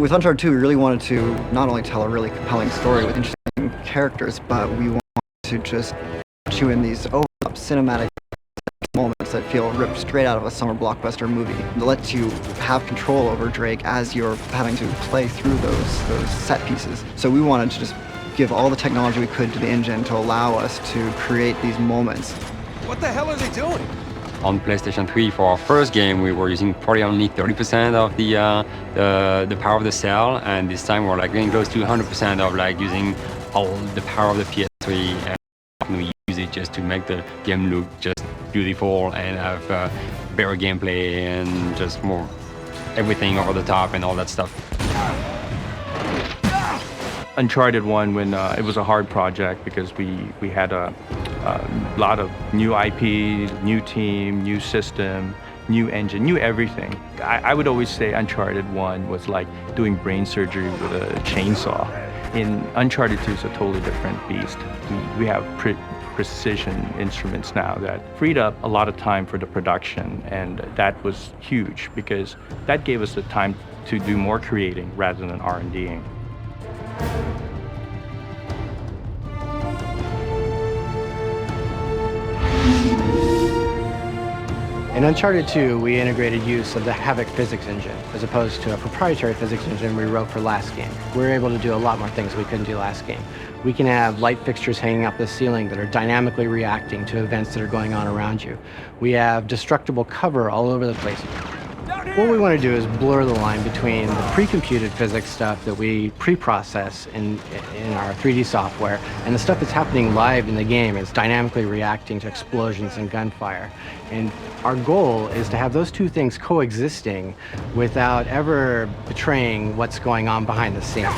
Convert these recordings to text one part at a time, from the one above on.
With Uncharted 2, we really wanted to not only tell a really compelling story with interesting characters, but we wanted to just put you in these over-the-top cinematic moments that feel ripped straight out of a summer blockbuster movie. It lets you have control over Drake as you're having to play through those set pieces. So we wanted to just give all the technology we could to the engine to allow us to create these moments. What the hell are they doing? On PlayStation 3, for our first game, we were using probably only 30% of the power of the cell, and this time we're like getting close to 100% of like using all the power of the PS3, and we use it just to make the game look just beautiful and have better gameplay and just more everything over the top and all that stuff. Uncharted 1, when it was a hard project because we had a lot of new IP, new team, new system, new engine, new everything. I would always say Uncharted 1 was like doing brain surgery with a chainsaw. In Uncharted 2 is a totally different beast. We have precision instruments now that freed up a lot of time for the production, and that was huge because that gave us the time to do more creating rather than R&Ding. In Uncharted 2, we integrated use of the Havoc physics engine, as opposed to a proprietary physics engine we wrote for last game. We were able to do a lot more things we couldn't do last game. We can have light fixtures hanging up the ceiling that are dynamically reacting to events that are going on around you. We have destructible cover all over the place. What we want to do is blur the line between the pre-computed physics stuff that we pre-process in our 3D software and the stuff that's happening live in the game. It's dynamically reacting to explosions and gunfire. And our goal is to have those two things coexisting without ever betraying what's going on behind the scenes.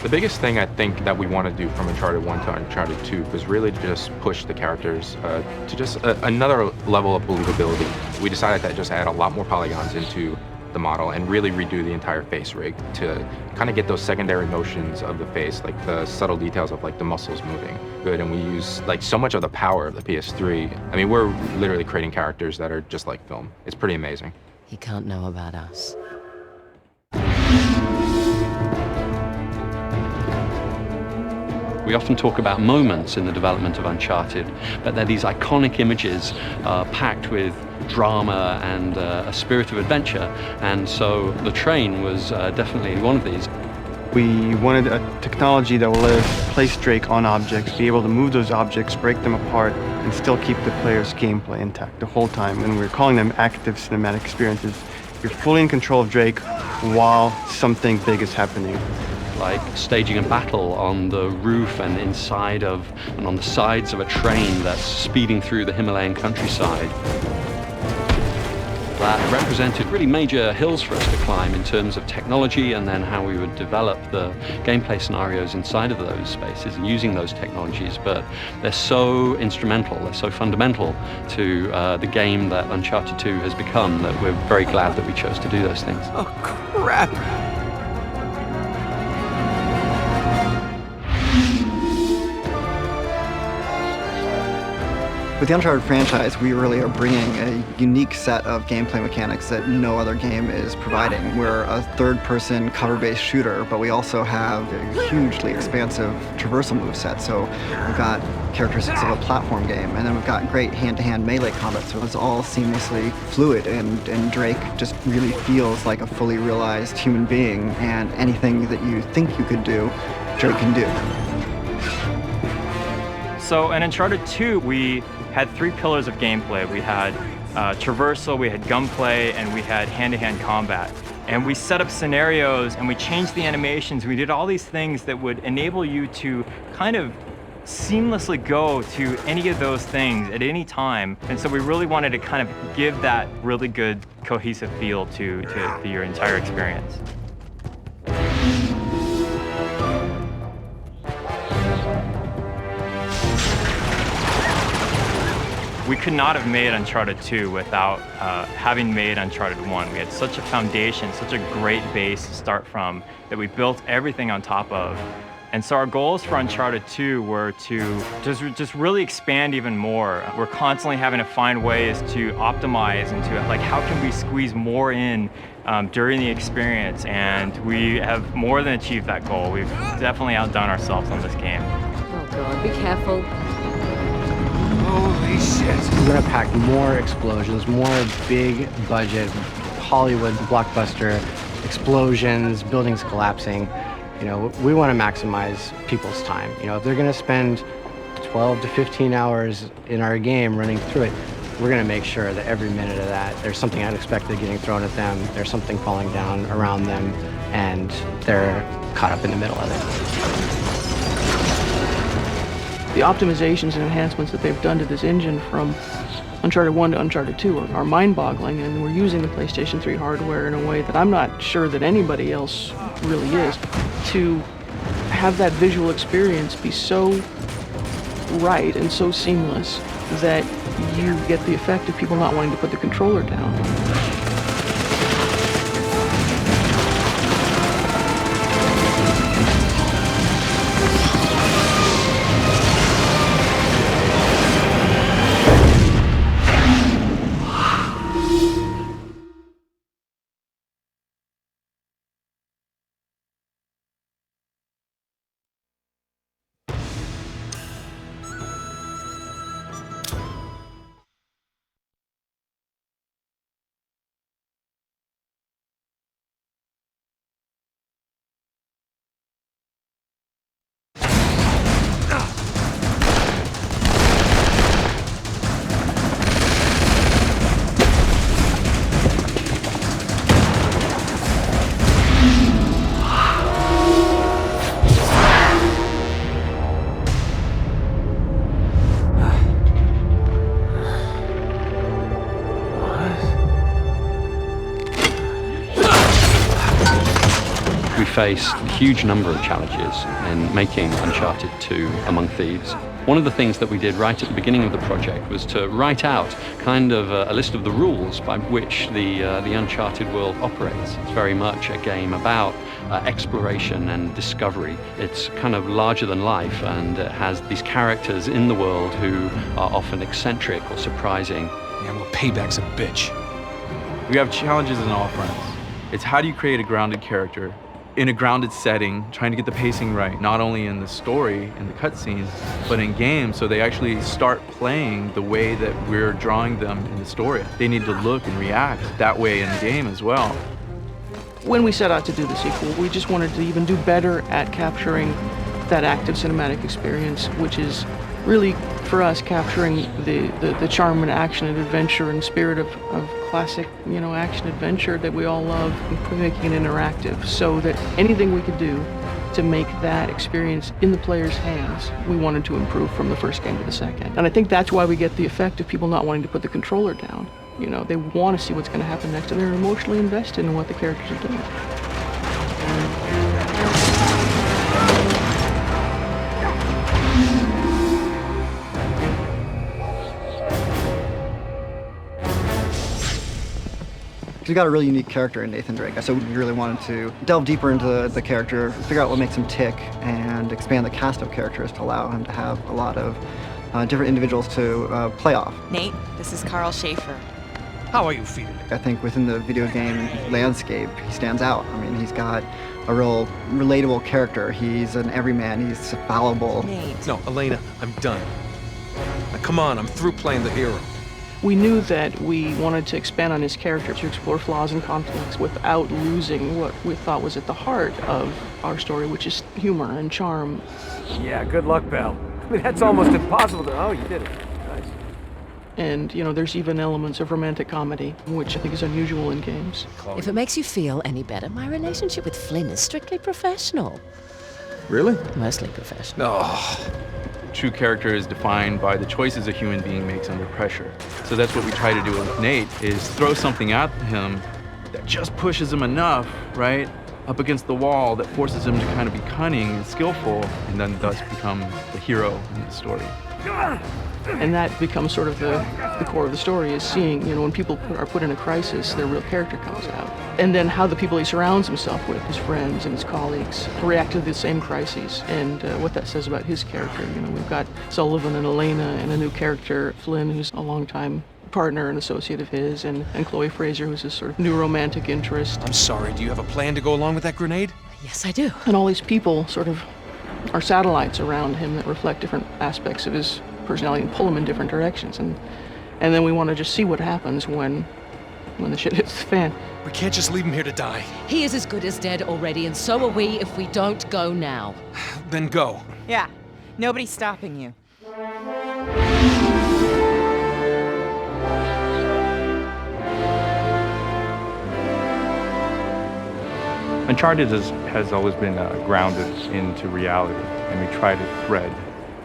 The biggest thing I think that we want to do from Uncharted 1 to Uncharted 2 was really to just push the characters to just another level of believability. We decided to just add a lot more polygons into the model and really redo the entire face rig to kind of get those secondary motions of the face, like the subtle details of like the muscles moving good. And we use like so much of the power of the PS3. I mean, we're literally creating characters that are just like film. It's pretty amazing. He can't know about us. We often talk about moments in the development of Uncharted, but they're these iconic images packed with drama and a spirit of adventure, and so the train was definitely one of these. We wanted a technology that will let us place Drake on objects, be able to move those objects, break them apart, and still keep the player's gameplay intact the whole time, and we're calling them active cinematic experiences. You're fully in control of Drake while something big is happening. Like staging a battle on the roof and inside of and on the sides of a train that's speeding through the Himalayan countryside. That represented really major hills for us to climb in terms of technology, and then how we would develop the gameplay scenarios inside of those spaces and using those technologies. But they're so instrumental, they're so fundamental to the game that Uncharted 2 has become that we're very glad that we chose to do those things. Oh, crap! With the Uncharted franchise, we really are bringing a unique set of gameplay mechanics that no other game is providing. We're a third-person cover-based shooter, but we also have a hugely expansive traversal moveset. So we've got characteristics of a platform game, and then we've got great hand-to-hand melee combat, so it's all seamlessly fluid, and Drake just really feels like a fully realized human being, and anything that you think you could do, Drake can do. So in Uncharted 2, we had three pillars of gameplay. We had traversal, we had gunplay, and we had hand-to-hand combat. And we set up scenarios, and we changed the animations. We did all these things that would enable you to kind of seamlessly go to any of those things at any time. And so we really wanted to kind of give that really good cohesive feel to your entire experience. We could not have made Uncharted 2 without having made Uncharted 1. We had such a foundation, such a great base to start from that we built everything on top of. And so our goals for Uncharted 2 were to just really expand even more. We're constantly having to find ways to optimize into like how can we squeeze more in during the experience, and we have more than achieved that goal. We've definitely outdone ourselves on this game. Oh God, be careful. Holy shit! We're gonna pack more explosions, more big budget Hollywood blockbuster explosions, buildings collapsing. You know, we want to maximize people's time. You know, if they're gonna spend 12 to 15 hours in our game running through it, we're gonna make sure that every minute of that, there's something unexpected getting thrown at them, there's something falling down around them, and they're caught up in the middle of it. The optimizations and enhancements that they've done to this engine from Uncharted 1 to Uncharted 2 are mind-boggling, and we're using the PlayStation 3 hardware in a way that I'm not sure that anybody else really is. To have that visual experience be so right and so seamless that you get the effect of people not wanting to put the controller down. We faced a huge number of challenges in making Uncharted 2 Among Thieves. One of the things that we did right at the beginning of the project was to write out kind of a list of the rules by which the Uncharted world operates. It's very much a game about exploration and discovery. It's kind of larger than life, and it has these characters in the world who are often eccentric or surprising. Yeah, well, payback's a bitch. We have challenges in all fronts. It's how do you create a grounded character in a grounded setting, trying to get the pacing right, not only in the story and the cutscenes, but in games, so they actually start playing the way that we're drawing them in the story. They need to look and react that way in the game as well. When we set out to do the sequel, we just wanted to even do better at capturing that active cinematic experience, which is really, for us, capturing the charm and action and adventure and spirit of classic, action adventure that we all love, and making it interactive, so that anything we could do to make that experience in the player's hands, we wanted to improve from the first game to the second. And I think that's why we get the effect of people not wanting to put the controller down. They want to see what's going to happen next, and they're emotionally invested in what the characters are doing. He's got a really unique character in Nathan Drake, so we really wanted to delve deeper into the character, figure out what makes him tick, and expand the cast of characters to allow him to have a lot of different individuals to play off. Nate, this is Carl Schaefer. How are you feeling? I think within the video game landscape, he stands out. I mean, he's got a real relatable character. He's an everyman, he's fallible. Nate. No, Elena, I'm done. Now, come on, I'm through playing the hero. We knew that we wanted to expand on his character, to explore flaws and conflicts without losing what we thought was at the heart of our story, which is humor and charm. Yeah, good luck, Belle. I mean, that's almost impossible to... Oh, you did it. Nice. And, there's even elements of romantic comedy, which I think is unusual in games. If it makes you feel any better, my relationship with Flynn is strictly professional. Really? Mostly professional. Oh. True character is defined by the choices a human being makes under pressure. So that's what we try to do with Nate, is throw something at him that just pushes him enough, right, up against the wall, that forces him to kind of be cunning and skillful, and then thus become the hero in the story. And that becomes sort of the core of the story, is seeing, when people are put in a crisis, their real character comes out. And then how the people he surrounds himself with, his friends and his colleagues, react to the same crises, and what that says about his character. We've got Sullivan and Elena and a new character, Flynn, who's a longtime partner and associate of his, and Chloe Fraser, who's his sort of new romantic interest. I'm sorry, do you have a plan to go along with that grenade? Yes, I do. And all these people sort of are satellites around him that reflect different aspects of his personality and pull him in different directions. And then we want to just see what happens when the shit hits the fan. We can't just leave him here to die. He is as good as dead already, and so are we if we don't go now. Then go. Yeah, nobody's stopping you. Uncharted has always been grounded into reality, and we try to thread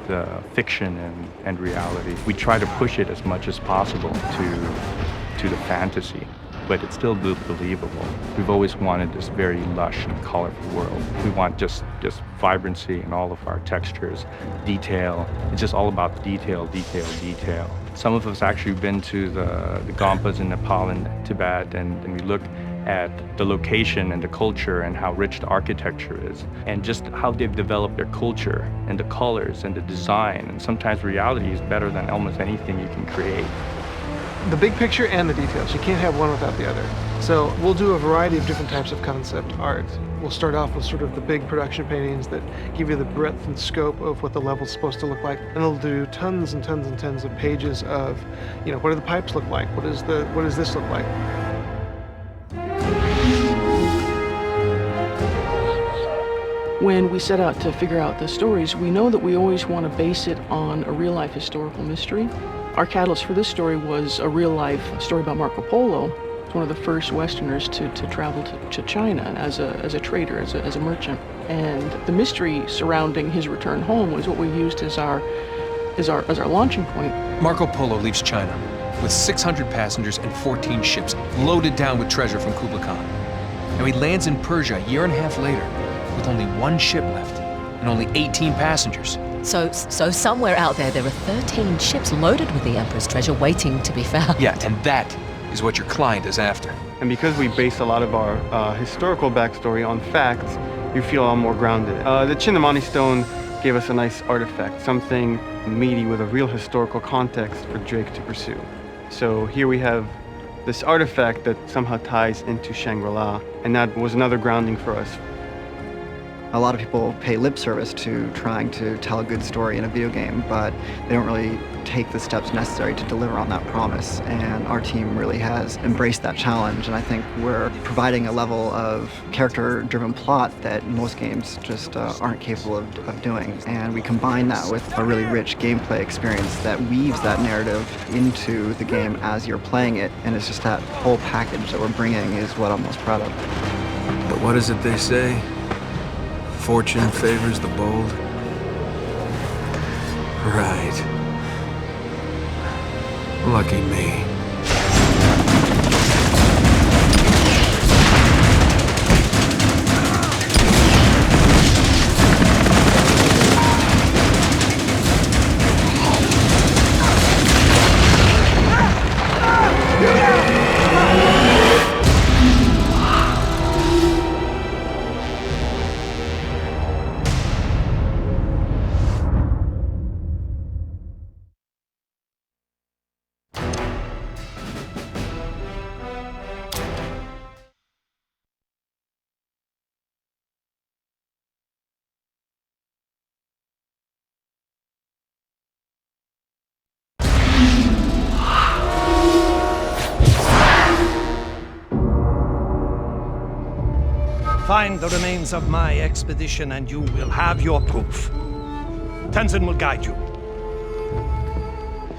the fiction and reality. We try to push it as much as possible to the fantasy, but it's still believable. We've always wanted this very lush and colorful world. We want just vibrancy in all of our textures, detail. It's just all about detail, detail, detail. Some of us actually been to the Gompas in Nepal and Tibet, and we look at the location and the culture and how rich the architecture is, and just how they've developed their culture and the colors and the design. And sometimes reality is better than almost anything you can create. The big picture and the details. You can't have one without the other. So we'll do a variety of different types of concept art. We'll start off with sort of the big production paintings that give you the breadth and scope of what the level's supposed to look like. And they'll do tons and tons and tons of pages of, what do the pipes look like? What does this look like? When we set out to figure out the stories, we know that we always want to base it on a real-life historical mystery. Our catalyst for this story was a real-life story about Marco Polo. He's one of the first Westerners to travel to China as a trader, as a merchant. And the mystery surrounding his return home was what we used as our launching point. Marco Polo leaves China with 600 passengers and 14 ships loaded down with treasure from Kublai Khan. And he lands in Persia a year and a half later with only one ship left and only 18 passengers. So somewhere out there are 13 ships loaded with the Emperor's treasure waiting to be found. Yeah, and that is what your client is after. And because we base a lot of our historical backstory on facts, you feel a lot more grounded. The Chinnamani stone gave us a nice artifact, something meaty with a real historical context for Drake to pursue. So here we have this artifact that somehow ties into Shangri-La, and that was another grounding for us. A lot of people pay lip service to trying to tell a good story in a video game, but they don't really take the steps necessary to deliver on that promise. And our team really has embraced that challenge, and I think we're providing a level of character-driven plot that most games just aren't capable of doing. And we combine that with a really rich gameplay experience that weaves that narrative into the game as you're playing it, and it's just that whole package that we're bringing is what I'm most proud of. But what is it they say? Fortune favors the bold. Right. Lucky me. Find the remains of my expedition and you will have your proof. Tenzin will guide you.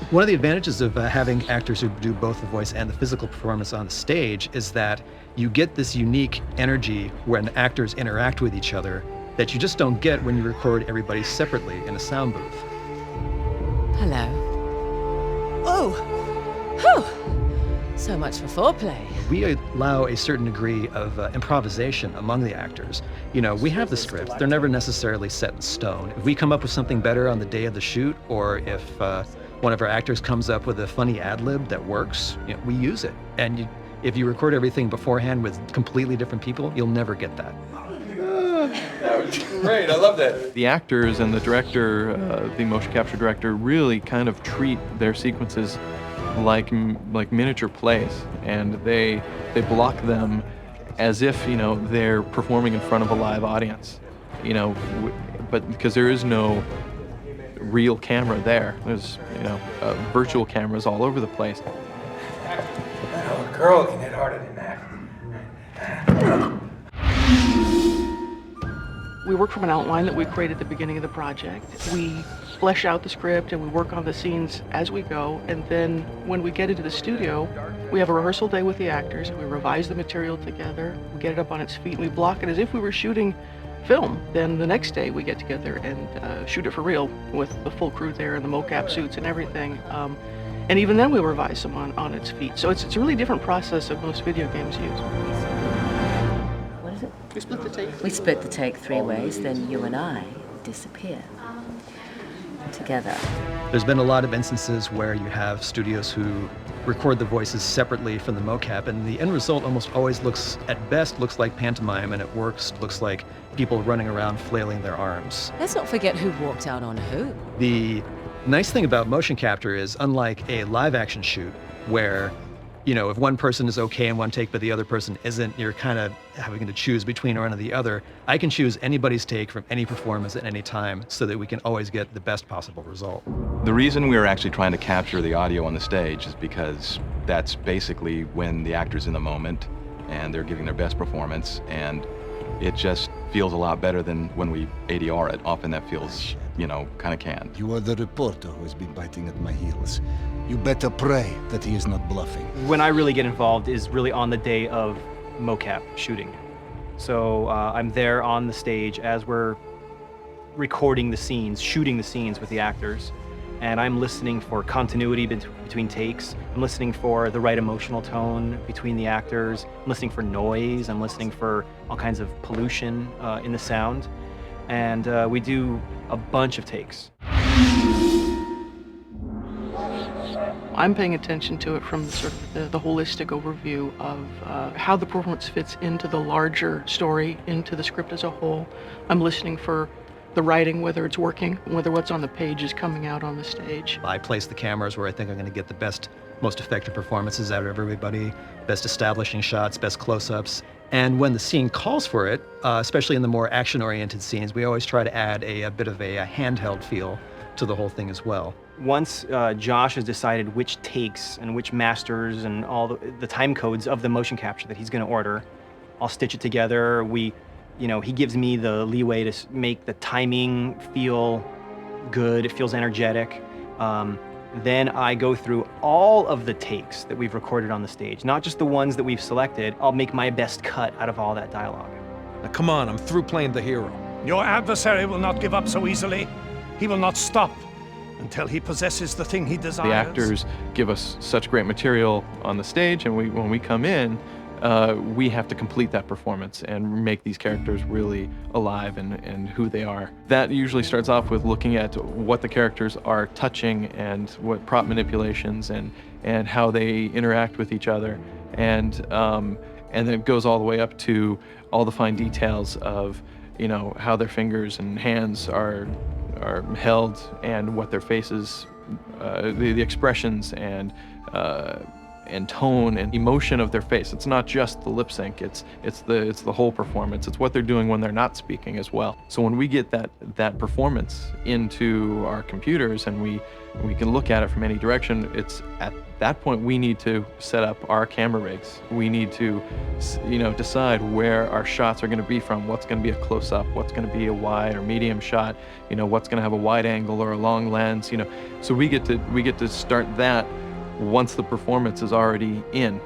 One of the advantages of having actors who do both the voice and the physical performance on the stage is that you get this unique energy when actors interact with each other that you just don't get when you record everybody separately in a sound booth. Hello. Oh! Whew! So much for foreplay. We allow a certain degree of improvisation among the actors. We have the scripts. They're never necessarily set in stone. If we come up with something better on the day of the shoot, or if one of our actors comes up with a funny ad-lib that works, we use it. And if you record everything beforehand with completely different people, you'll never get that. That was great. I love that. The actors and the director, the motion capture director, really kind of treat their sequences like miniature plays, and they block them as if, you know, they're performing in front of a live audience, you know, but because there is no real camera there. There's, you know, virtual cameras all over the place. That old girl can hit harder than that. We work from an outline that we create at the beginning of the project. We flesh out the script and we work on the scenes as we go, and then when we get into the studio, we have a rehearsal day with the actors, we revise the material together, we get it up on its feet, and we block it as if we were shooting film. Then the next day we get together and shoot it for real with the full crew there and the mocap suits and everything. And even then we'll revise them on its feet. So it's a really different process that most video games use. What is it? We split the take. We split the take 3 ways, then you and I disappear together. There's been a lot of instances where you have studios who record the voices separately from the mocap, and the end result almost always looks, at best, looks like pantomime, and at worst, looks like people running around flailing their arms. Let's not forget who walked out on who. The nice thing about motion capture is, unlike a live action shoot, where, you know, if one person is okay in one take but the other person isn't, you're kind of having to choose between one or the other. I can choose anybody's take from any performance at any time so that we can always get the best possible result. The reason we were actually trying to capture the audio on the stage is because that's basically when the actor's in the moment and they're giving their best performance, and it just feels a lot better than when we ADR it. Often that feels, you know, kind of canned. You are the reporter who has been biting at my heels. You better pray that he is not bluffing. When I really get involved is really on the day of mocap shooting. So I'm there on the stage as we're recording the scenes, shooting the scenes with the actors, and I'm listening for continuity between takes. I'm listening for the right emotional tone between the actors. I'm listening for noise. I'm listening for all kinds of pollution in the sound. And we do a bunch of takes. I'm paying attention to it from sort of the holistic overview of how the performance fits into the larger story, into the script as a whole. I'm listening for the writing, whether it's working, whether what's on the page is coming out on the stage. I place the cameras where I think I'm going to get the best, most effective performances out of everybody, best establishing shots, best close-ups. And when the scene calls for it, especially in the more action-oriented scenes, we always try to add a bit of a handheld feel to the whole thing as well. Once Josh has decided which takes and which masters and all the time codes of the motion capture that he's going to order, I'll stitch it together. He gives me the leeway to make the timing feel good. It feels energetic. Then I go through all of the takes that we've recorded on the stage, not just the ones that we've selected. I'll make my best cut out of all that dialogue. Now come on, I'm through playing the hero. Your adversary will not give up so easily. He will not stop until he possesses the thing he desires. The actors give us such great material on the stage, and when we come in, we have to complete that performance and make these characters really alive and who they are. That usually starts off with looking at what the characters are touching and what prop manipulations and how they interact with each other, and then it goes all the way up to all the fine details of, you know, how their fingers and hands are held and what their faces, the expressions and tone and emotion of their face. It's not just the lip sync, it's the whole performance. It's what they're doing when they're not speaking as well. So when we get that performance into our computers and we can look at it from any direction, it's at that point we need to set up our camera rigs. We need to, decide where our shots are going to be from, what's going to be a close-up, what's going to be a wide or medium shot, what's going to have a wide angle or a long lens, So we get to start that once the performance is already in.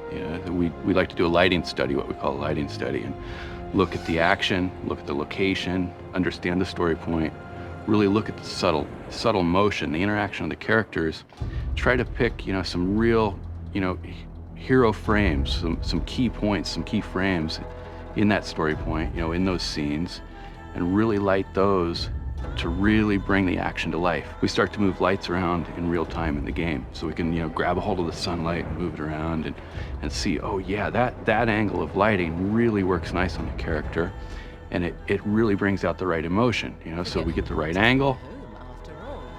We like to do a lighting study, what we call a lighting study, and look at the action, look at the location, understand the story point, really look at the subtle motion, the interaction of the characters, try to pick, some real, hero frames, some key points, some key frames in that story point, in those scenes, and really light those to really bring the action to life. We start to move lights around in real time in the game, so we can, grab a hold of the sunlight and move it around and see, oh yeah, that angle of lighting really works nice on the character, and it really brings out the right emotion, so we get the right angle,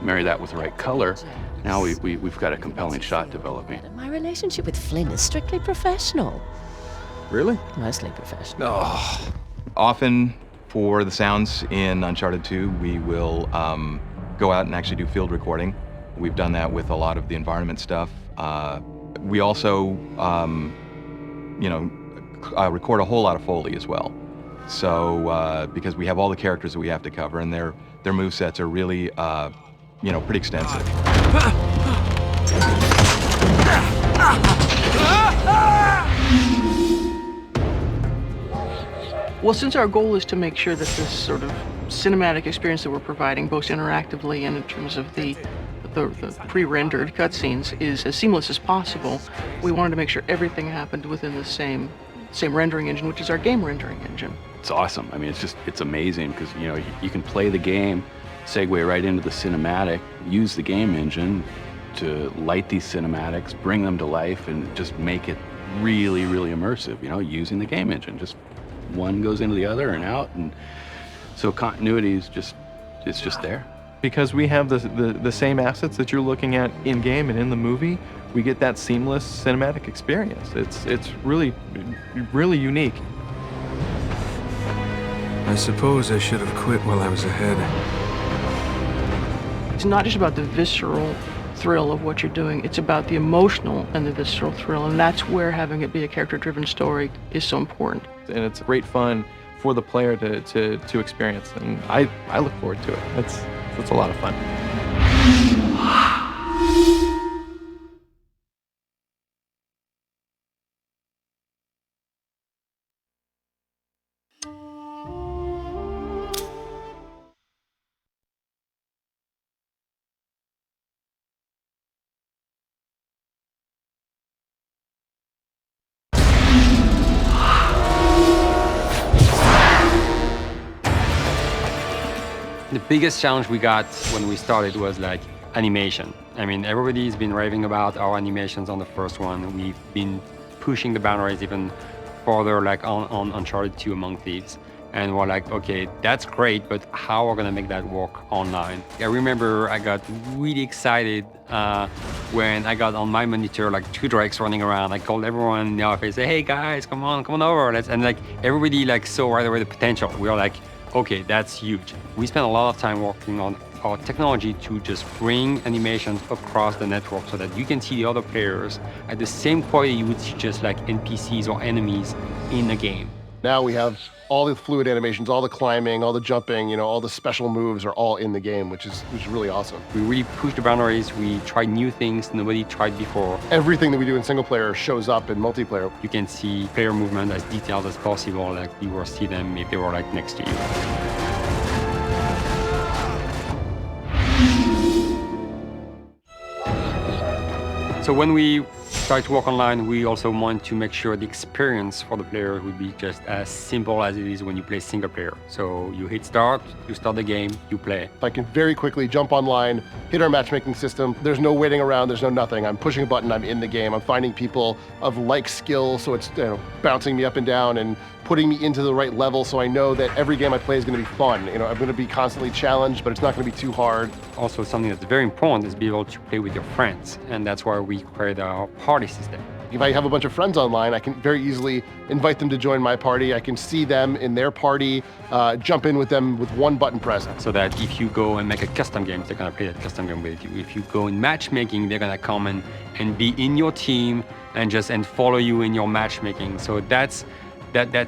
marry that with the right color, now we've got a compelling shot developing. My relationship with Flynn is strictly professional. Really? Mostly professional. Oh. Often for the sounds in Uncharted 2, we will go out and actually do field recording. We've done that with a lot of the environment stuff. We also, record a whole lot of Foley as well. So, because we have all the characters that we have to cover, and their movesets are really, pretty extensive. Well, since our goal is to make sure that this sort of cinematic experience that we're providing, both interactively and in terms of the pre-rendered cutscenes, is as seamless as possible, we wanted to make sure everything happened within the same rendering engine, which is our game rendering engine. It's awesome. I mean, it's amazing because, you can play the game, segue right into the cinematic, use the game engine to light these cinematics, bring them to life, and just make it really, really immersive, using the game engine. Just one goes into the other and out, and so continuity is just there. Because we have the same assets that you're looking at in-game and in the movie, we get that seamless cinematic experience. It's really, really unique. I suppose I should have quit while I was ahead. It's not just about the visceral thrill of what you're doing, it's about the emotional and the visceral thrill, and that's where having it be a character-driven story is so important. And it's great fun for the player to experience, and I look forward to it. It's a lot of fun. The biggest challenge we got when we started was like animation. I mean, everybody's been raving about our animations on the first one. We've been pushing the boundaries even further, like on Uncharted 2 Among Thieves. And we're like, okay, that's great, but how are we gonna make that work online? I remember I got really excited when I got on my monitor like 2 drakes running around. I called everyone in the office, say, hey guys, come on over. And like everybody like saw right away the potential. We were like, okay, that's huge. We spent a lot of time working on our technology to just bring animations across the network so that you can see the other players at the same quality you would see just like NPCs or enemies in a game. Now we have all the fluid animations, all the climbing, all the jumping, all the special moves are all in the game, which is really awesome. We really pushed the boundaries. We tried new things nobody tried before. Everything that we do in single player shows up in multiplayer. You can see player movement as detailed as possible, like you will see them if they were like next to you. So when we started to work online, we also want to make sure the experience for the player would be just as simple as it is when you play single player. So you hit start, you start the game, you play. I can very quickly jump online, hit our matchmaking system. There's no waiting around, there's no nothing. I'm pushing a button, I'm in the game. I'm finding people of like skill, so it's bouncing me up and down and putting me into the right level so I know that every game I play is going to be fun. I'm going to be constantly challenged, but it's not going to be too hard. Also, something that's very important is be able to play with your friends, and that's why we created our party system. If I have a bunch of friends online, I can very easily invite them to join my party. I can see them in their party, jump in with them with one button press. So that if you go and make a custom game, they're going to play that custom game with you. If you go in matchmaking, they're going to come and be in your team and follow you in your matchmaking. So that's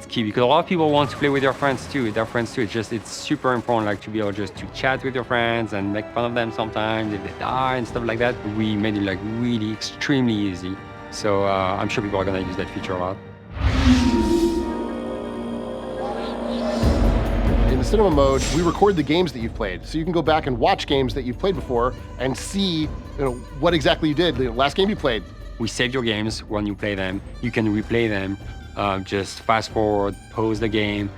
key, because a lot of people want to play with their friends too. It's super important, like to be able just to chat with your friends and make fun of them sometimes if they die and stuff like that. We made it like really extremely easy. So I'm sure people are gonna use that feature a lot. In the cinema mode, we record the games that you've played, so you can go back and watch games that you've played before and see, what exactly you did. The last game you played. We save your games when you play them. You can replay them. Just fast forward, pause the game,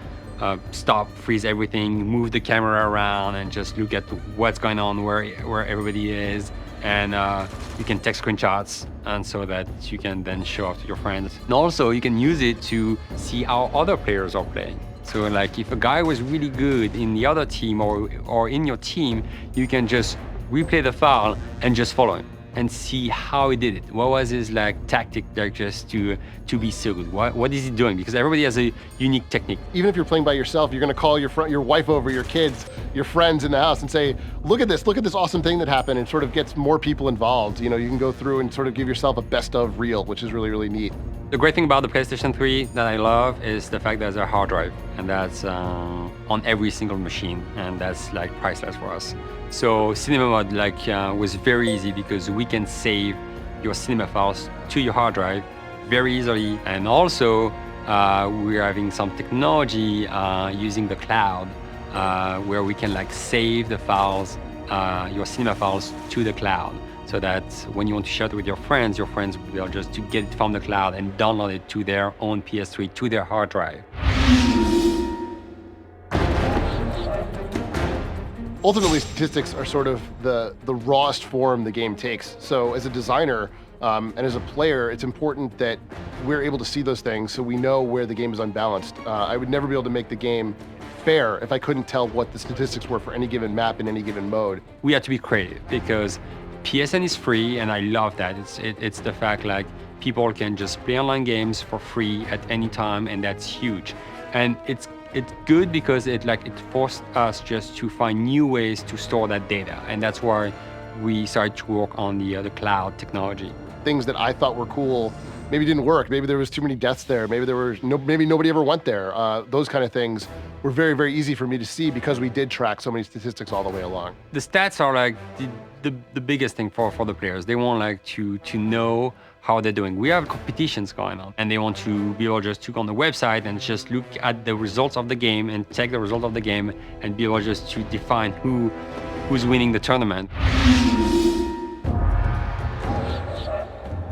stop, freeze everything, move the camera around, and just look at what's going on, where everybody is. And you can take screenshots, and so that you can then show off to your friends. And also, you can use it to see how other players are playing. So like if a guy was really good in the other team or in your team, you can just replay the file and just follow him and see how he did it. What was his like tactic like just to be so good? What is he doing? Because everybody has a unique technique. Even if you're playing by yourself, you're gonna call your wife over, your kids, your friends in the house and say, look at this awesome thing that happened, and sort of gets more people involved. You know, you can go through and sort of give yourself a best of reel, which is really, really neat. The great thing about the PlayStation 3 that I love is the fact that there's a hard drive, and that's on every single machine, and that's like priceless for us. So cinema mode was very easy because we can save your cinema files to your hard drive very easily, and also we're having some technology using the cloud where we can like save the files, your cinema files to the cloud, so that when you want to share it with your friends will be able just to get it from the cloud and download it to their own PS3, to their hard drive. Ultimately, statistics are sort of the rawest form the game takes. So as a designer and as a player, it's important that we're able to see those things so we know where the game is unbalanced. I would never be able to make the game fair if I couldn't tell what the statistics were for any given map in any given mode. We have to be creative because PSN is free, and I love that. It's the fact like people can just play online games for free at any time, and that's huge. And it's good because it forced us just to find new ways to store that data, and that's why we started to work on the cloud technology. Things that I thought were cool maybe didn't work. Maybe there was too many deaths there. Maybe nobody ever went there. Those kind of things were very, very easy for me to see because we did track so many statistics all the way along. The stats are like the biggest thing for the players. They want like to know how they're doing. We have competitions going on, and they want to be able just to go on the website and just look at the results of the game and take the result of the game and be able just to define who's winning the tournament.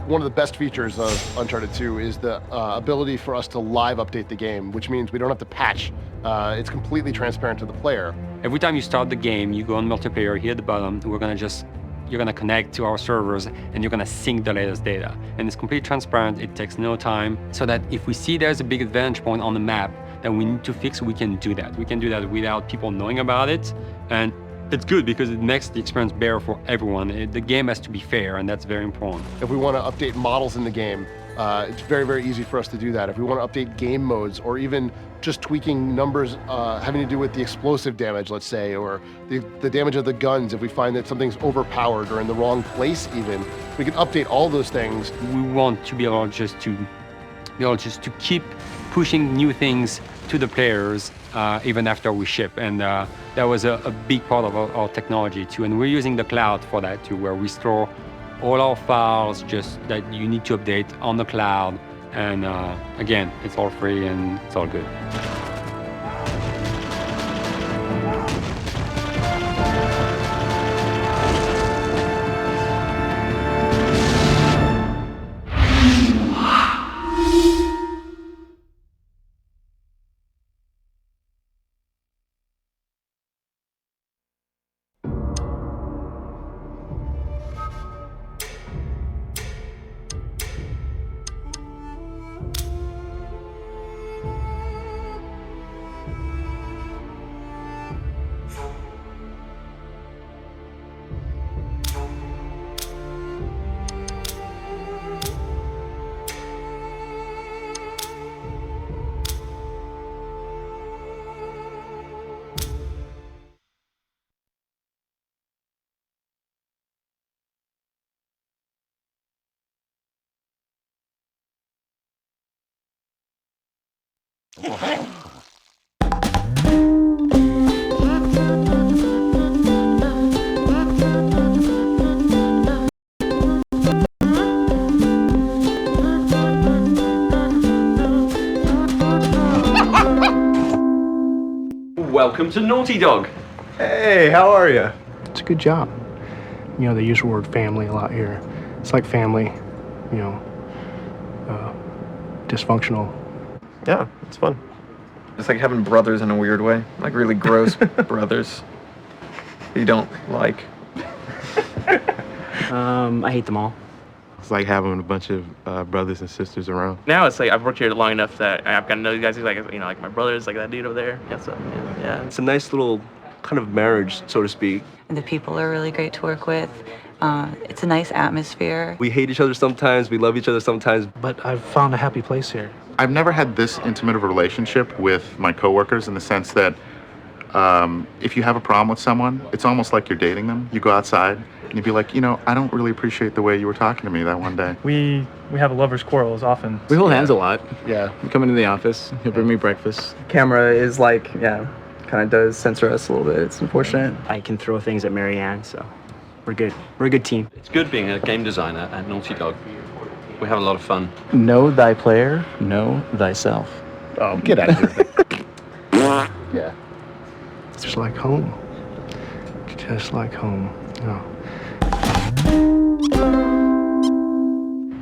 One of the best features of Uncharted 2 is the ability for us to live update the game, which means we don't have to patch. It's completely transparent to the player. Every time you start the game, you go on multiplayer, here at the bottom, you're gonna connect to our servers and you're gonna sync the latest data. And it's completely transparent, it takes no time, so that if we see there's a big advantage point on the map that we need to fix, we can do that. We can do that without people knowing about it. And it's good because it makes the experience better for everyone. The game has to be fair, and that's very important. If we want to update models in the game, it's very, very easy for us to do that. If we want to update game modes, or even just tweaking numbers having to do with the explosive damage, let's say, or the damage of the guns, if we find that something's overpowered or in the wrong place even, we can update all those things. We want to be able just to keep pushing new things to the players even after we ship, and that was a big part of our technology too, and we're using the cloud for that too, where we store all our files just that you need to update on the cloud, and again, it's all free and it's all good. Welcome to Naughty Dog. Hey, how are you? It's a good job. You know, they use the word family a lot here. It's like family, you know, dysfunctional. Yeah, it's fun. It's like having brothers in a weird way, like really gross brothers you don't like. I hate them all. It's like having a bunch of brothers and sisters around. Now it's like I've worked here long enough that I've got to know you guys. Like, you know, like my brother's like that dude over there. Yeah, so yeah. It's a nice little kind of marriage, so to speak. The people are really great to work with. It's a nice atmosphere. We hate each other sometimes, we love each other sometimes. But I've found a happy place here. I've never had this intimate of a relationship with my coworkers in the sense that if you have a problem with someone, it's almost like you're dating them. You go outside and you'd be like, you know, I don't really appreciate the way you were talking to me that one day. We have lovers' quarrels often. We hold hands a lot. Yeah. We come into the office, he'll bring me breakfast. Camera is like, kind of does censor us a little bit. It's unfortunate. I can throw things at Marianne, so we're good. We're a good team. It's good being a game designer at Naughty Dog. We have a lot of fun. Know thy player, know thyself. Oh, get out of here. Yeah. It's just like home. Just like home. Oh.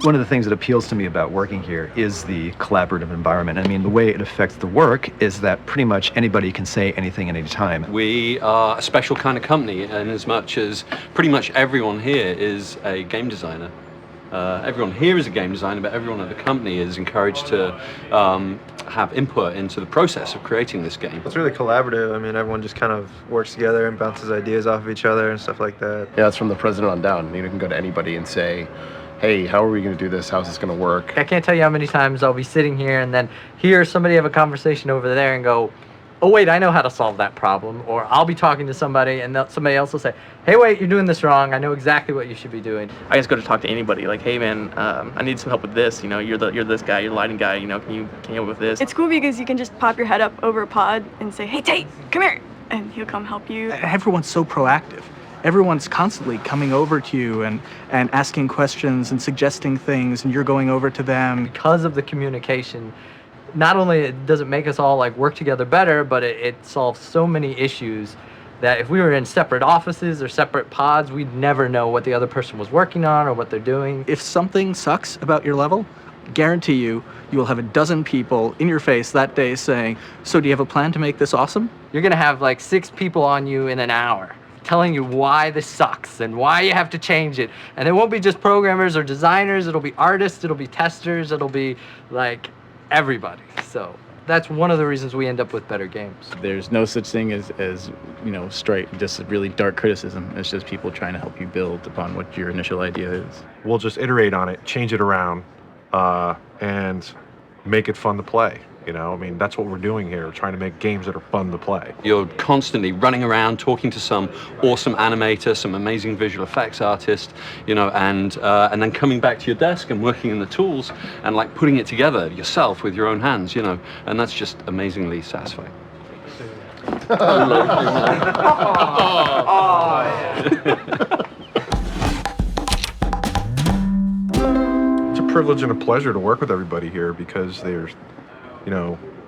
One of the things that appeals to me about working here is the collaborative environment. I mean, the way it affects the work is that pretty much anybody can say anything at any time. We are a special kind of company in as much as pretty much everyone here is a game designer. Everyone here is a game designer, but everyone at the company is encouraged to have input into the process of creating this game. It's really collaborative. I mean, everyone just kind of works together and bounces ideas off of each other and stuff like that. Yeah, it's from the president on down. You can go to anybody and say, hey, how are we going to do this? How's this going to work? I can't tell you how many times I'll be sitting here and then hear somebody have a conversation over there and go, oh wait, I know how to solve that problem. Or I'll be talking to somebody and somebody else will say, hey wait, you're doing this wrong. I know exactly what you should be doing. I just go to talk to anybody, like, hey man, I need some help with this. You know, you're this guy, you're the lighting guy. You know, can you help with this? It's cool because you can just pop your head up over a pod and say, hey Tate, come here, and he'll come help you. Everyone's so proactive. Everyone's constantly coming over to you and asking questions and suggesting things, and you're going over to them. Because of the communication, not only does it make us all like work together better, but it solves so many issues that if we were in separate offices or separate pods, we'd never know what the other person was working on or what they're doing. If something sucks about your level, guarantee you will have a dozen people in your face that day saying, so do you have a plan to make this awesome? You're gonna have like 6 people on you in an hour telling you why this sucks and why you have to change it. And it won't be just programmers or designers, it'll be artists, it'll be testers, it'll be like everybody. So that's one of the reasons we end up with better games. There's no such thing as straight, just really dark criticism. It's just people trying to help you build upon what your initial idea is. We'll just iterate on it, change it around, and make it fun to play. You know, I mean, that's what we're doing here, trying to make games that are fun to play. You're constantly running around talking to some awesome animator, some amazing visual effects artist, and then coming back to your desk and working in the tools and like putting it together yourself with your own hands, and that's just amazingly satisfying. It's a privilege and a pleasure to work with everybody here because they're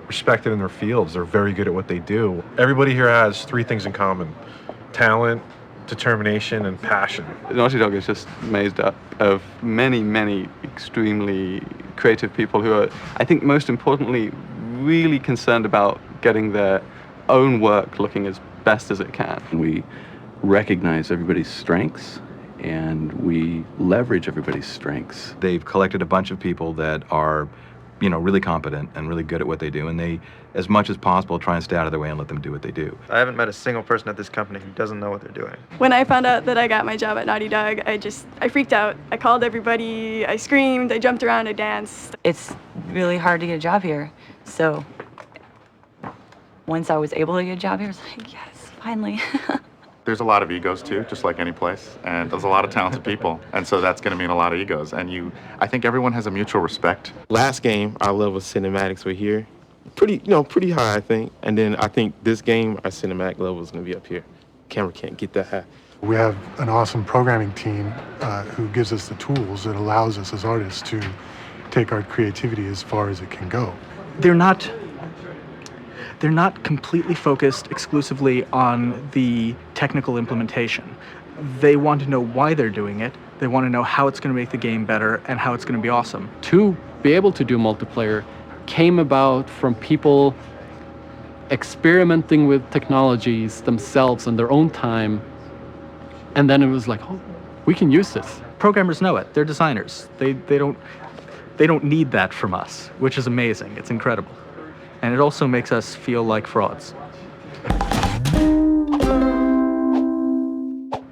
respected in their fields. They're very good at what they do. Everybody here has 3 things in common: talent, determination, and passion. Naughty Dog is just made up of many, many extremely creative people who are, I think most importantly, really concerned about getting their own work looking as best as it can. We recognize everybody's strengths and we leverage everybody's strengths. They've collected a bunch of people that are really competent and really good at what they do, and they, as much as possible, try and stay out of their way and let them do what they do. I haven't met a single person at this company who doesn't know what they're doing. When I found out that I got my job at Naughty Dog, I freaked out. I called everybody, I screamed, I jumped around, I danced. It's really hard to get a job here, so once I was able to get a job here, I was like, yes, finally. There's a lot of egos too, just like any place, and there's a lot of talented people, and so that's going to mean a lot of egos. And I think everyone has a mutual respect. Last game, our level of cinematics were here, pretty high, I think. And then I think this game, our cinematic level is going to be up here. Camera can't get that high. We have an awesome programming team who gives us the tools that allows us as artists to take our creativity as far as it can go. They're not completely focused exclusively on the technical implementation. They want to know why they're doing it. They want to know how it's going to make the game better and how it's going to be awesome. To be able to do multiplayer came about from people experimenting with technologies themselves in their own time. And then it was like, oh, we can use this. Programmers know it. They're designers. They don't need that from us, which is amazing. It's incredible. And it also makes us feel like frauds.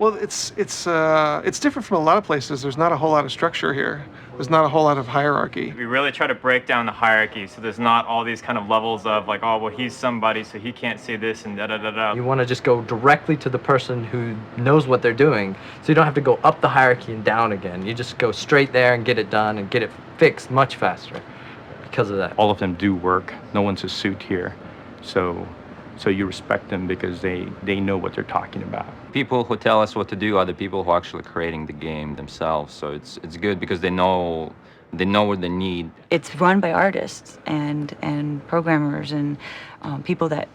Well, it's different from a lot of places. There's not a whole lot of structure here. There's not a whole lot of hierarchy. We really try to break down the hierarchy so there's not all these kind of levels of like, oh, well, he's somebody, so he can't say this and da-da-da-da. You want to just go directly to the person who knows what they're doing, so you don't have to go up the hierarchy and down again. You just go straight there and get it done and get it fixed much faster because of that. All of them do work. No one's a suit here. So you respect them because they know what they're talking about. People who tell us what to do are the people who are actually creating the game themselves. So it's good because they know what they need. It's run by artists and programmers and people that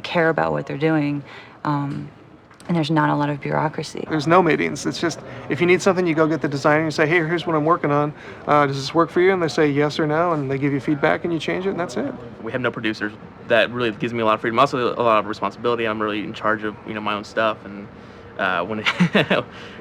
care about what they're doing. And there's not a lot of bureaucracy. There's no meetings. It's just, if you need something, you go get the designer and you say, hey, here's what I'm working on. Does this work for you? And they say yes or no, and they give you feedback and you change it, and that's it. We have no producers. That really gives me a lot of freedom. Also, a lot of responsibility. I'm really in charge of my own stuff, and when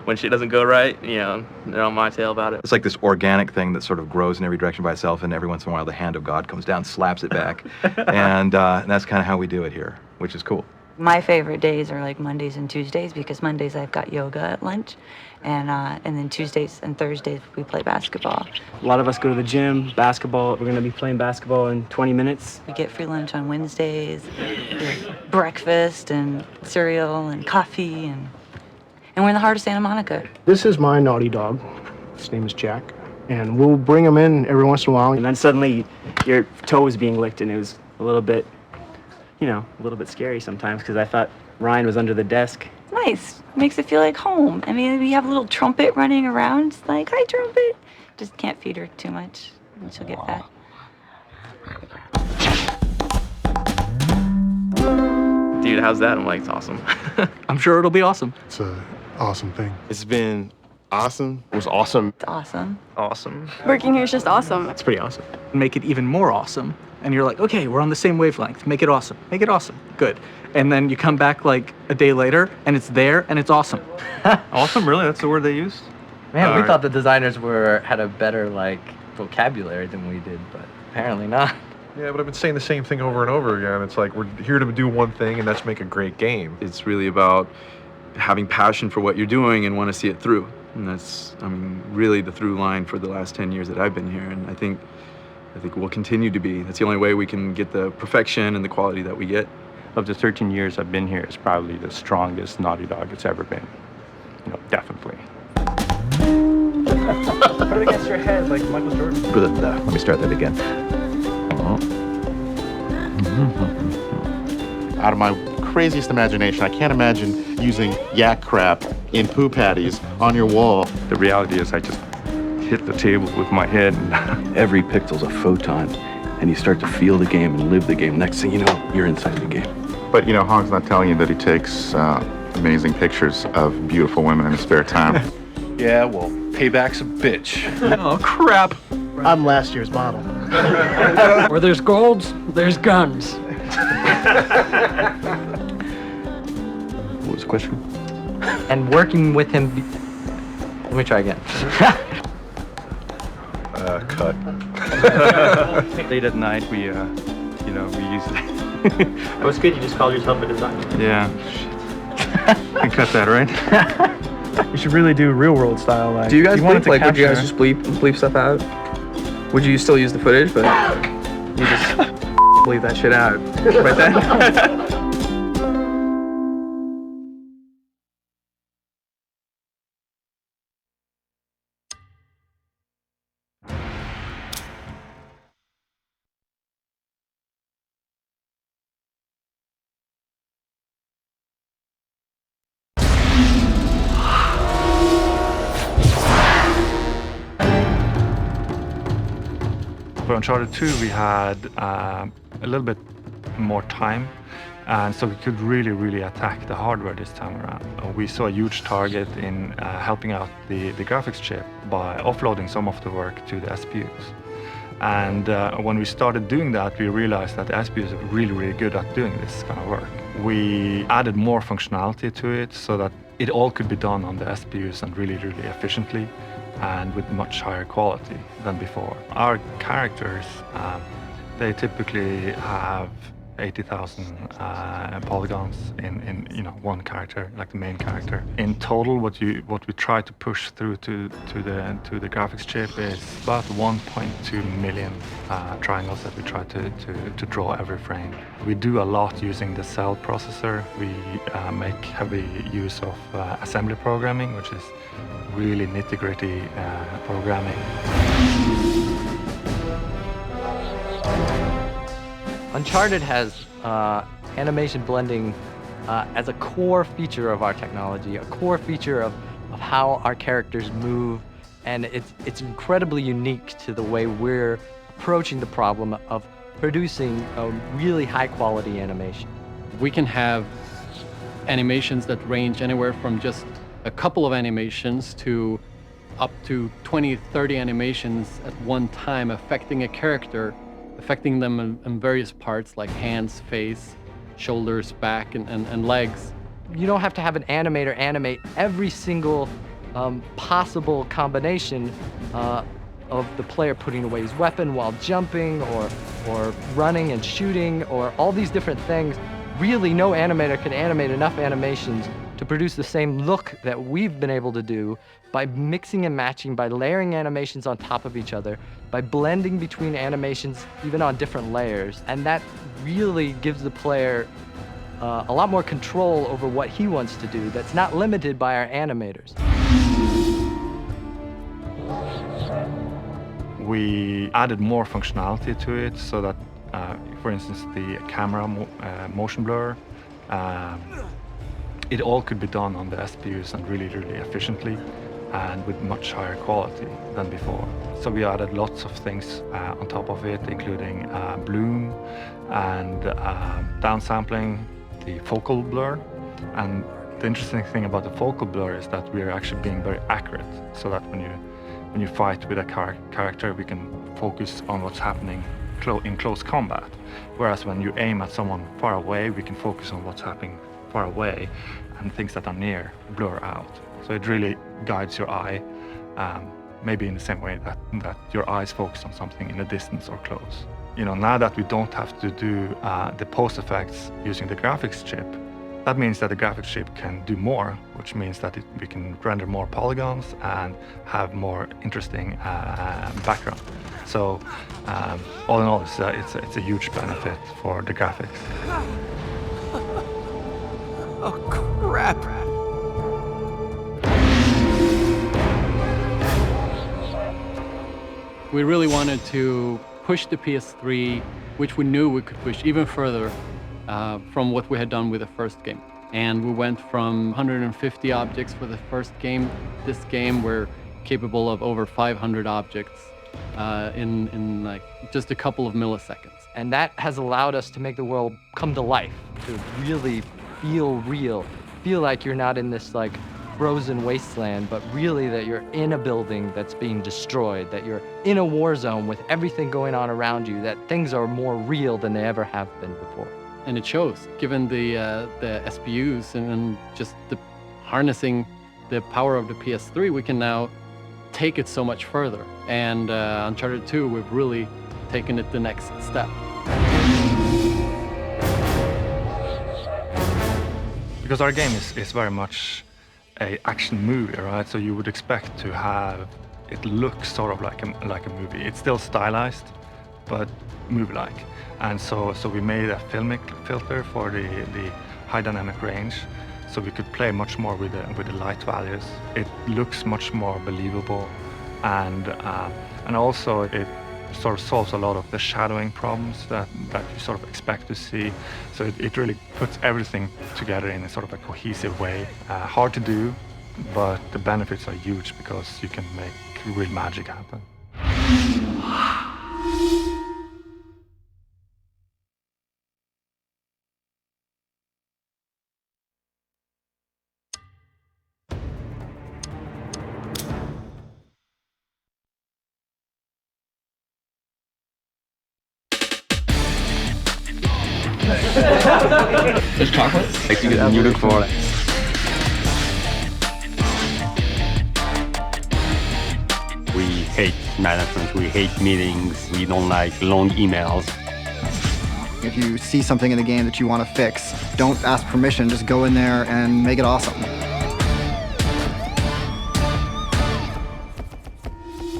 when shit doesn't go right, they're on my tail about it. It's like this organic thing that sort of grows in every direction by itself, and every once in a while the hand of God comes down, slaps it back, and that's kind of how we do it here, which is cool. My favorite days are like Mondays and Tuesdays because Mondays I've got yoga at lunch, and then Tuesdays and Thursdays we play basketball. A lot of us go to the gym, basketball. We're going to be playing basketball in 20 minutes. We get free lunch on Wednesdays, breakfast and cereal and coffee, and we're in the heart of Santa Monica. This is my naughty dog. His name is Jack, and we'll bring him in every once in a while. And then suddenly your toe was being licked, and it was a little bit scary sometimes because I thought Ryan was under the desk. Nice. Makes it feel like home. I mean, we have a little trumpet running around. It's like, hi, trumpet. Just can't feed her too much, and she'll get fat. Dude, how's that? I'm like, it's awesome. I'm sure it'll be awesome. It's an awesome thing. It's been awesome. It was awesome. It's awesome. Awesome. Working here is just awesome. It's pretty awesome. Make it even more awesome. And you're like, okay, we're on the same wavelength. Make it awesome. Make it awesome. Good. And then you come back like a day later, and it's there, and it's awesome. Awesome? Really? That's the word they used? Man, we thought the designers had a better vocabulary than we did, but apparently not. Yeah, but I've been saying the same thing over and over again. It's like we're here to do one thing, and that's make a great game. It's really about having passion for what you're doing and want to see it through. And that's, really the through line for the last 10 years that I've been here. And I think we'll continue to be. That's the only way we can get the perfection and the quality that we get. Of the 13 years I've been here, it's probably the strongest Naughty Dog it's ever been. Definitely. Put it against your head like Michael Jordan. Let me start that again. Out of my craziest imagination, I can't imagine using yak crap in poo patties on your wall. The reality is I just hit the table with my head. Every pixel's a photon, and you start to feel the game and live the game. Next thing you know, you're inside the game. But Hong's not telling you that he takes amazing pictures of beautiful women in his spare time. Yeah, well, payback's a bitch. Oh, crap. I'm last year's model. Where there's golds, there's guns. What was the question? And working with him. Let me try again. Cut. Late at night, we use it. It was good. You just called yourself a designer. Yeah. Can cut that, right? You should really do real world style. Do you guys bleep? Would you guys just bleep stuff out? Would you still use the footage, but you just bleep that shit out right then? For Uncharted 2, we had a little bit more time, and so we could really attack the hardware this time around. We saw a huge target in helping out the graphics chip by offloading some of the work to the SPUs. And when we started doing that, we realized that the SPUs are really good at doing this kind of work. We added more functionality to it so that it all could be done on the SPUs and really efficiently, and with much higher quality than before. Our characters, they typically have 80,000 polygons in one character, like the main character. In total, what we try to push through to the graphics chip is about 1.2 million triangles that we try to draw every frame. We do a lot using the cell processor. We make heavy use of assembly programming, which is really nitty-gritty programming. Uncharted has animation blending as a core feature of our technology, a core feature of how our characters move, and it's incredibly unique to the way we're approaching the problem of producing a really high-quality animation. We can have animations that range anywhere from just a couple of animations to up to 20, 30 animations at one time affecting a character, affecting them in various parts like hands, face, shoulders, back, and legs. You don't have to have an animator animate every single possible combination of the player putting away his weapon while jumping or running and shooting or all these different things. Really, no animator can animate enough animations to produce the same look that we've been able to do by mixing and matching, by layering animations on top of each other, by blending between animations even on different layers. And that really gives the player a lot more control over what he wants to do that's not limited by our animators. We added more functionality to it so that, for instance, the camera motion blur, it all could be done on the SPUs and really, really efficiently and with much higher quality than before. So we added lots of things on top of it, including bloom and downsampling, the focal blur. And the interesting thing about the focal blur is that we're actually being very accurate, so that when you fight with a character, we can focus on what's happening in close combat. Whereas when you aim at someone far away, we can focus on what's happening far away, and things that are near blur out. So it really guides your eye, maybe in the same way that your eyes focus on something in the distance or close. Now that we don't have to do the post effects using the graphics chip, that means that the graphics chip can do more, which means that we can render more polygons and have more interesting background. So all in all, it's a huge benefit for the graphics. Oh, crap. We really wanted to push the PS3, which we knew we could push even further from what we had done with the first game. And we went from 150 objects for the first game. This game, we're capable of over 500 objects in like just a couple of milliseconds. And that has allowed us to make the world come to life, to really feel real, feel like you're not in this like frozen wasteland, but really that you're in a building that's being destroyed, that you're in a war zone with everything going on around you, that things are more real than they ever have been before. And it shows, given the SPUs and just the harnessing the power of the PS3, we can now take it so much further. And Uncharted 2, we've really taken it the next step. Because our game is very much an action movie, right? So you would expect to have it look sort of like a movie. It's still stylized, but movie-like. And so we made a filmic filter for the high dynamic range, so we could play much more with the light values. It looks much more believable, and also it sort of solves a lot of the shadowing problems that you sort of expect to see. So it really puts everything together in a sort of a cohesive way. Hard to do, but the benefits are huge because you can make real magic happen. There's chocolate? You look for it. We hate management, we hate meetings, we don't like long emails. If you see something in the game that you want to fix, don't ask permission, just go in there and make it awesome.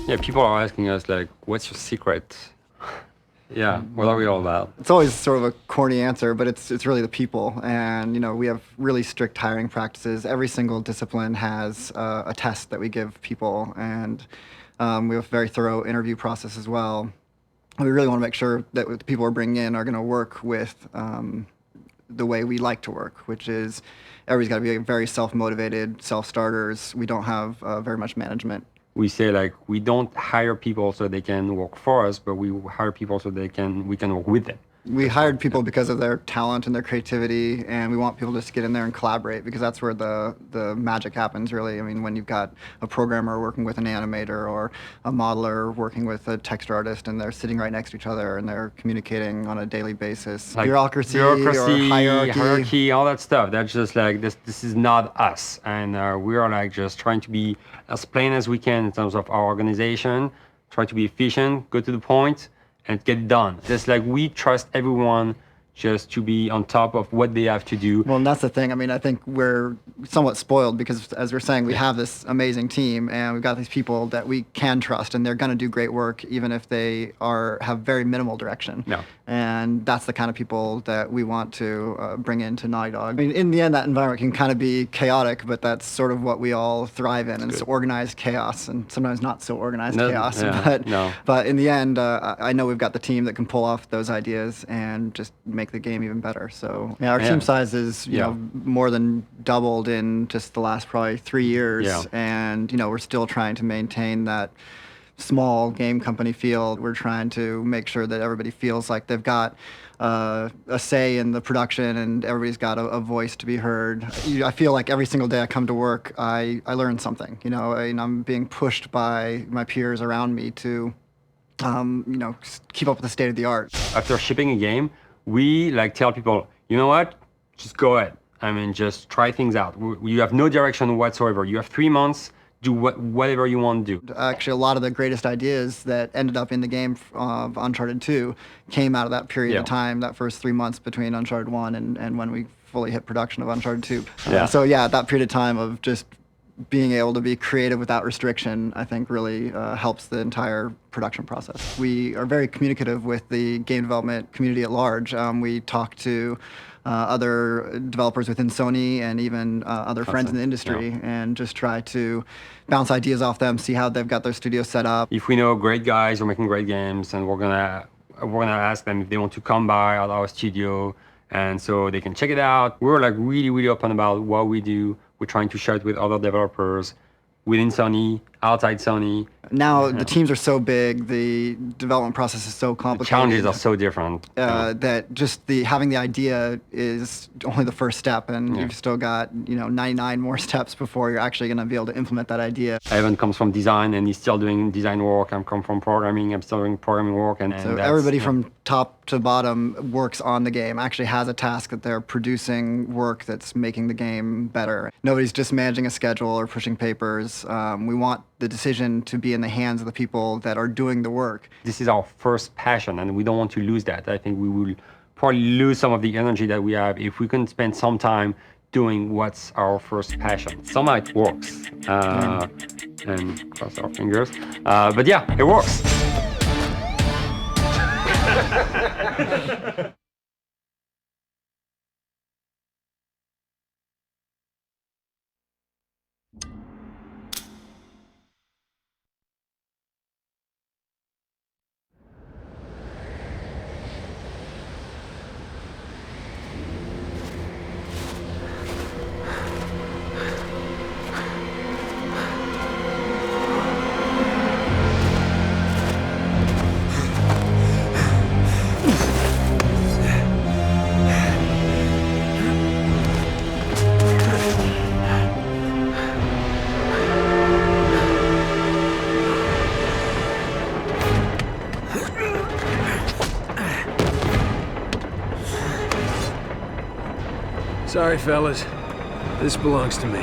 Yeah, people are asking us, like, what's your secret? Yeah, what are we all about? It's always sort of a corny answer, but it's really the people. And, you know, we have really strict hiring practices. Every single discipline has a test that we give people, and we have a very thorough interview process as well. We really want to make sure that the people we're bringing in are going to work with the way we like to work, which is everybody's got to be very self-motivated, self-starters. We don't have very much management. We say, like, we don't hire people so they can work for us, but we hire people so we can work with them. We hired people because of their talent and their creativity, and we want people just to get in there and collaborate, because that's where the magic happens, really. I mean, when you've got a programmer working with an animator or a modeler working with a text artist, and they're sitting right next to each other and they're communicating on a daily basis. Like bureaucracy or hierarchy, all that stuff. That's just like, this is not us. And we are like just trying to be as plain as we can in terms of our organization, try to be efficient, go to the point, and get it done. Just like we trust everyone just to be on top of what they have to do. Well, and that's the thing. I mean, I think we're somewhat spoiled because, as we're saying, we have this amazing team, and we've got these people that we can trust, and they're going to do great work, even if they have very minimal direction. No. And that's the kind of people that we want to bring into Naughty Dog. I mean, in the end, that environment can kind of be chaotic, but that's sort of what we all thrive in, and it's organized chaos, and sometimes not so organized chaos. But in the end, I know we've got the team that can pull off those ideas and just make the game even better. So yeah, our team size is you know more than doubled in just the last probably 3 years, and you know we're still trying to maintain that small game company feel. We're trying to make sure that everybody feels like they've got a say in the production, and everybody's got a voice to be heard. I feel like every single day I come to work, I learn something. You know, I'm being pushed by my peers around me to you know, keep up with the state of the art. After shipping a game, we like tell people, you know what, just go ahead. I mean, just try things out. You have no direction whatsoever. You have 3 months, do whatever you want to do. Actually, a lot of the greatest ideas that ended up in the game of Uncharted 2 came out of that period of time, that first 3 months between Uncharted 1 and when we fully hit production of Uncharted 2. So yeah, that period of time of just being able to be creative without restriction, I think really helps the entire production process. We are very communicative with the game development community at large. We talk to other developers within Sony and even other friends in the industry, and just try to bounce ideas off them, see how they've got their studio set up. If we know great guys who are making great games, and we're gonna ask them if they want to come by at our studio, and so they can check it out. We're like really open about what we do. We're trying to share it with other developers within Sony, outside Sony. Now the teams are so big, the development process is so complicated. The challenges are so different. That just having the idea is only the first step, and you've still got 99 more steps before you're actually going to be able to implement that idea. Evan comes from design, and he's still doing design work. I come from programming. I'm still doing programming work, and so everybody from top to bottom works on the game. Actually has a task that they're producing work that's making the game better. Nobody's just managing a schedule or pushing papers. We want the decision to be in the hands of the people that are doing the work. This is our first passion, and we don't want to lose that. I think we will probably lose some of the energy that we have if we can spend some time doing what's our first passion. Somehow it works, and cross our fingers. But yeah, it works. Sorry, fellas. This belongs to me.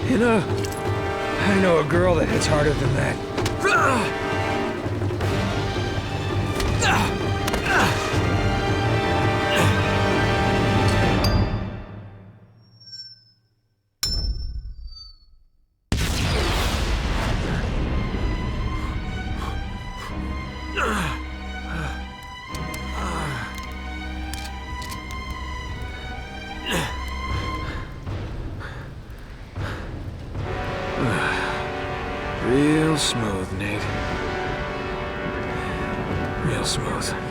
You know, I know a girl that hits harder than that. Real smooth, Nate. Real smooth.